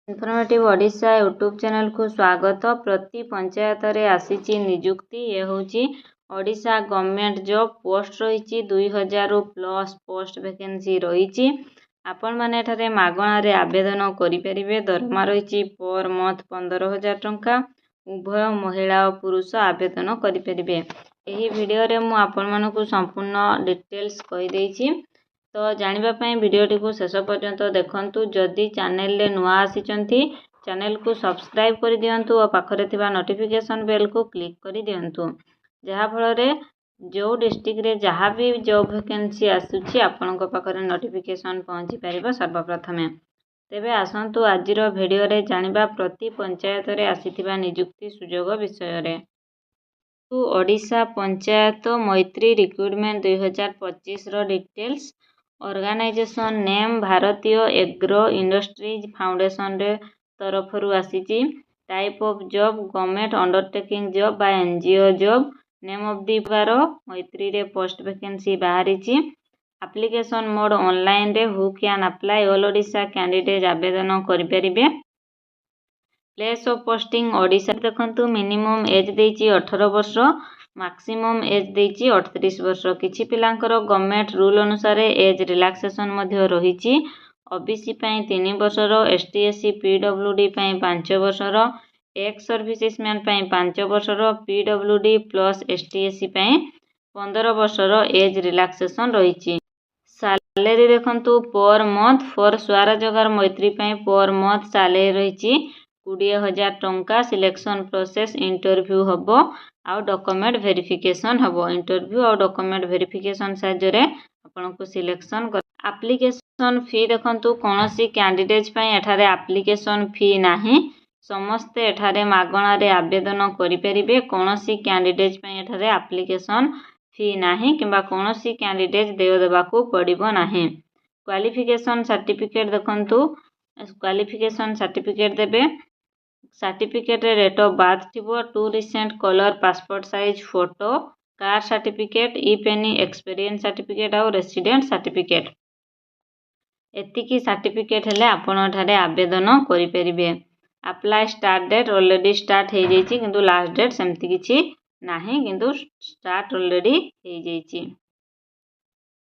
Informative Odisha YouTube channel को स्वागत। प्रति पंचायत रे आसीची नियुक्ति। ये होची ओडिशा गवर्नमेंट जॉब पोस्ट रही 2000 प्लस पोस्ट वैकेंसी रही। आपण माने एठारे मागणा रे आवेदन करि परिबे। दरमा रही पर मंथ 15,000 टंका। उभय महिला और पुरुष आवेदन करि परिबे। एही वीडियो रे मु आपण मानकु संपूर्ण डिटेल्स कहि देइछि। तो जानिबा वीडियो को शेष पर्यंत देखंतु। जदि चैनल ले नुआ आसीचंती चैनल को सब्सक्राइब कर दियंतु और पाखरे थिबा नोटिफिकेशन बेल को क्लिक कर दियंतु। जहा फल रे जो डिस्ट्रिक्ट रे जहा भी जॉब वैकेंसी आसुची आपनक पाखरे नोटिफिकेशन पहुंची परिबो सर्वप्रथमे। तेबे आसंतु आजिर वीडियो रे जानिबा प्रति पंचायत रे आसीथिबा नियुक्ति सुजोग विषय रे। ओडिशा पंचायत मैत्री रिक्रुटमेंट 2025 रो details. Organisation name Bharatiya agro industries foundation रे तरफरु आसीची। Type of job government undertaking job बा NGO job. Name of the बारो मैत्री रे पोस्ट वैकेंसी बाहरीची। एप्लीकेशन मोड ऑनलाइन रे। Who can apply all Odisha candidate आवेदन करि परिबे। प्लेस ऑफ पोस्टिंग ओडिशा देखंतु। मिनिमम एज देइची 18 वर्ष, मैक्सिमम एज देइची 38 वर्ष। किछि पिलांकर गवर्नमेंट रूल अनुसार एज रिलैक्सेशन मध्य रहिची। ओबीसी पई 3 वर्षर, एसटी एससी पीडब्ल्यूडी पई 5 वर्षर, एक्स सर्विसेसमैन पई 5 वर्षर, पीडब्ल्यूडी प्लस एसटी एससी पई 15 वर्षर एज रिलैक्सेशन रहिची। सैलरी देखंतु पर मंथ फॉर स्वराजगार मैत्री पई पर मंथ सैलरी रहिची 20,000 टंका। सिलेक्शन प्रोसेस इंटरव्यू हबो आउ डॉक्यूमेंट वेरिफिकेशन हबो। इंटरव्यू और डॉक्यूमेंट वेरिफिकेशन साहाय्य आपन को सिलेक्शन कर। एप्लीकेशन फी देखंतु। कोनोसी कैंडिडेट पई एठारे एप्लीकेशन फी नाही। समस्त एठारे मागणा रे आवेदन करि परिबे। कोनोसी कैंडिडेट पई एठारे एप्लीकेशन फी नाही किबा कोनोसी कैंडिडेट देय देबाकू पड़िबो नाही। क्वालिफिकेशन सर्टिफिकेट देखंतु। क्वालिफिकेशन सर्टिफिकेट देबे। सर्टिफिकेट रे डेट ऑफ बर्थ थिबो। 2 recent colour passport size photo, caste certificate, if any experience certificate और रेसिडेंट सर्टिफिकेट। एतिकी सर्टिफिकेट हेले आपण ठारे आवेदन करि परिबे। Apply start date already start हे जैछि किंतु लास्ट डेट सेमति किछि नाही किंतु स्टार्ट ऑलरेडी हे जैछि।